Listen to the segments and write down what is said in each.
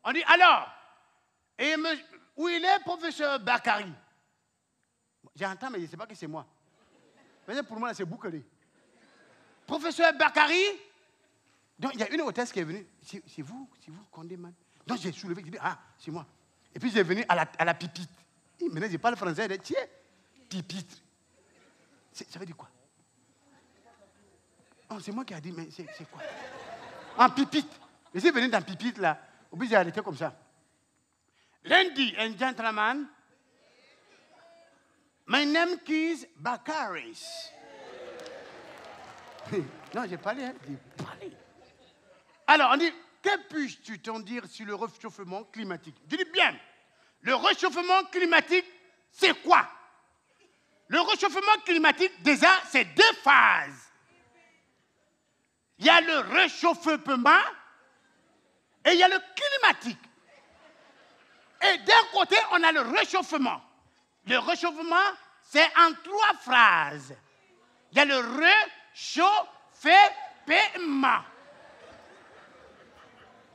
On dit, alors, où il est, professeur Bakary? J'entends, mais je ne sais pas que c'est moi. Mais pour moi, c'est Boukele. Professeur Bakary? Donc, il y a une hôtesse qui est venue. C'est vous, Condé, man. Donc, j'ai soulevé, j'ai dit, ah, c'est moi. Et puis, j'ai venu à la pipite. Maintenant, je parle français, elle dit, tiens, pipite. Ça veut dire quoi? Oh, c'est moi qui ai dit, mais c'est quoi? En pipite. Je suis venu dans pipite, là. Au bout, j'ai arrêté comme ça. Ladies and gentlemen, my name is Bakaris. Non, j'ai parlé, hein. J'ai parlé. Alors, on dit, que puis-tu t'en dire sur le réchauffement climatique? Je dis bien, le réchauffement climatique, c'est quoi? Le réchauffement climatique, déjà, c'est deux phases. Il y a le réchauffement et il y a le climatique. Et d'un côté, on a le réchauffement. Le réchauffement, c'est en trois phrases. Il y a le réchauffement.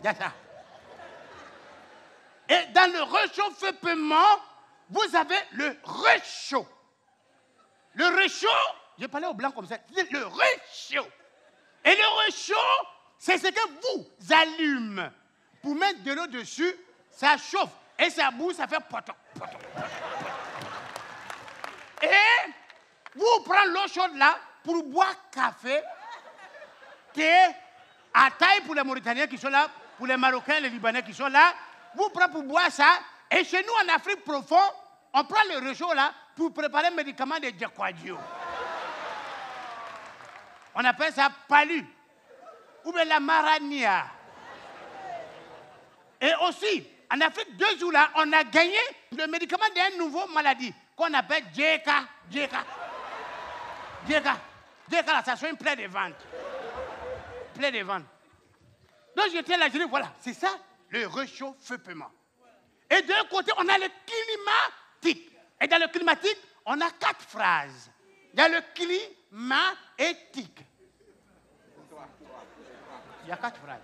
Il y a ça. Et dans le réchauffement, vous avez le réchaud. Le réchaud, j'ai parlé au blanc comme ça, le réchaud. Et le réchaud, c'est ce que vous allumez. Pour mettre de l'eau dessus, ça chauffe. Et ça bouge, ça fait poton, poton. Et vous prenez l'eau chaude là pour boire café, qui est à taille pour les Mauritaniens qui sont là, pour les Marocains, les Libanais qui sont là. Vous prenez pour boire ça. Et chez nous, en Afrique profonde, on prend le réchaud là pour préparer le médicament de Djekwadio. On appelle ça palu. Ou bien la marania. Et aussi, en Afrique, 2 jours là, on a gagné le médicament d'une nouvelle maladie qu'on appelle Djeka. Djeka, là, ça soigne plein de ventes. Plein de ventes. Donc j'étais là, je dis, voilà, c'est ça, le réchauffement. Et d'un côté, on a le climatique. Et dans le climatique, on a 4 phrases. Il y a le climatique. Il y a 4 phrases.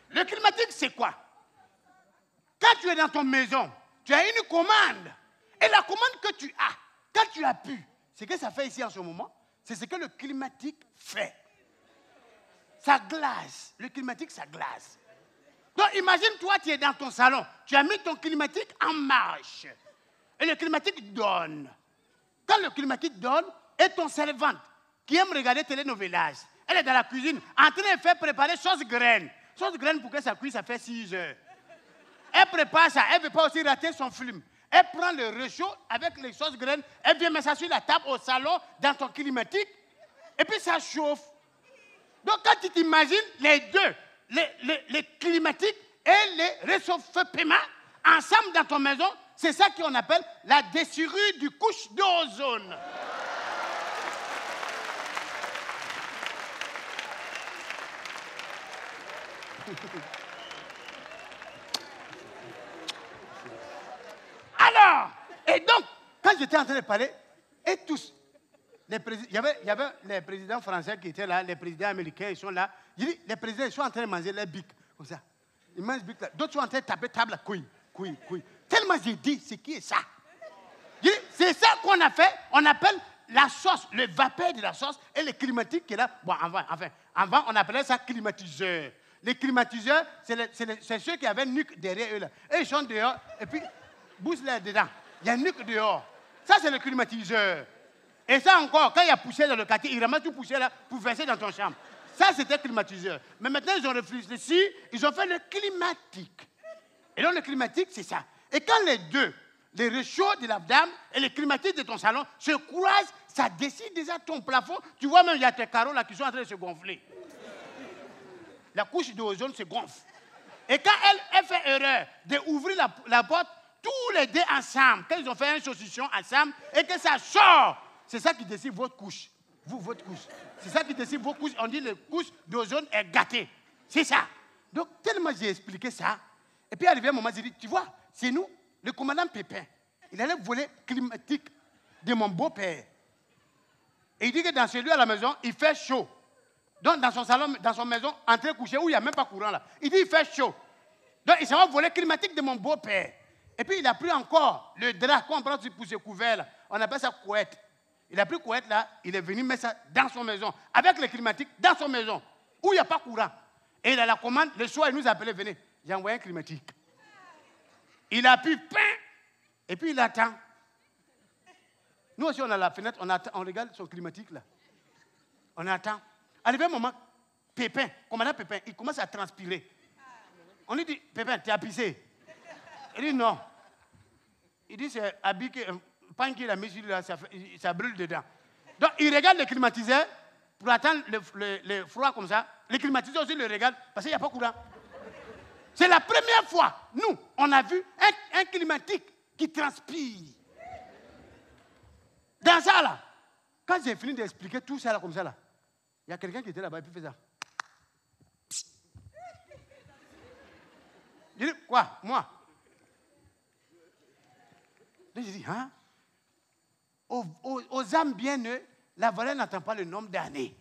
Le climatique, c'est quoi? Quand tu es dans ton maison, tu as une commande. Et la commande que tu as, quand tu appuies, ce que ça fait ici en ce moment, c'est ce que le climatique fait. Ça glace. Le climatique, ça glace. Donc, imagine, toi, tu es dans ton salon. Tu as mis ton climatique en marche. Et le climatique donne. Quand le climatique donne, et ton servante, qui aime regarder télénovelas, elle est dans la cuisine, en train de faire préparer sauce graine. Sauce graine, pour que ça cuise, ça fait 6 heures. Elle prépare ça. Elle ne veut pas aussi rater son film. Elle prend le réchaud avec les sauces graines. Elle vient mettre ça sur la table au salon, dans ton climatique. Et puis, ça chauffe. Donc, quand tu t'imagines les deux, les climatiques et les réchauffements, ensemble dans ton maison, c'est ça qu'on appelle la déchirure du couche d'ozone. Alors, et donc, quand j'étais en train de parler, et tous, il y avait les présidents français qui étaient là, les présidents américains, ils sont là. Je dis, les présidents, ils sont en train de manger les bics, comme ça. Ils mangent bics là. D'autres sont en train de taper table, couille. Tellement j'ai dit, c'est qui est ça? Je dis, c'est ça qu'on a fait, on appelle la sauce, le vapeur de la sauce et le climatique qui est là. Bon, avant, on appelait ça climatiseur. Les climatiseurs, c'est ceux qui avaient une nuque derrière eux là. Et ils sont dehors, et puis, bouge là dedans. Il y a une nuque dehors. Ça, c'est le climatiseur. Et ça encore, quand il y a poussière dans le quartier, ils ramassent tout poussière là pour verser dans ton chambre. Ça, c'était climatiseur. Mais maintenant, ils ont réfléchi, ils ont fait le climatique. Et donc, le climatique, c'est ça. Et quand les deux, les réchauds de la dame et le climatique de ton salon se croisent, ça décide déjà ton plafond. Tu vois même, il y a tes carreaux là qui sont en train de se gonfler. La couche d'ozone se gonfle. Et quand elle fait erreur d'ouvrir la porte, tous les deux ensemble, quand ils ont fait une saucisson ensemble, et que ça sort, c'est ça qui décide votre couche. Votre couche. C'est ça qui décide vos couches. On dit que la couche d'ozone est gâtée. C'est ça. Donc, tellement j'ai expliqué ça, et puis arrivé un moment, j'ai dit, tu vois, c'est nous, le commandant Pépin, il allait voler climatique de mon beau-père. Et il dit que dans chez lui à la maison, il fait chaud. Donc, dans son salon, dans son maison, en train de coucher, où il n'y a même pas courant là. Il dit, il fait chaud. Donc, il s'en va voler le climatique de mon beau-père. Et puis, il a pris encore le drap qu'on prend pour se couvert là. On appelle ça couette. Il a pris couette là, il est venu mettre ça dans son maison, avec le climatique dans son maison, où il n'y a pas courant. Et il a la commande, le soir, il nous appelait, venez, j'ai envoyé un climatique. Il a pu, et puis il attend. Nous aussi, on a la fenêtre, on attend, on regarde son climatique là. On attend. Arrivé un moment, Pépin, commandant Pépin, il commence à transpirer. On lui dit, Pépin, tu as pissé? Il dit non. Il dit, c'est habit que, pain qu'il a mis sur là, ça brûle dedans. Donc, il regarde le climatiseur pour attendre le froid comme ça. Le climatiseur aussi le regarde parce qu'il n'y a pas courant. C'est la première fois, nous, on a vu un climatique qui transpire. Dans ça, là, quand j'ai fini d'expliquer tout ça, là, comme ça, là, il y a quelqu'un qui était là-bas et puis fait ça. Je dis, quoi? Moi? Donc, je dis, hein? Aux âmes bien-nées, la valeur n'attend pas le nombre d'années.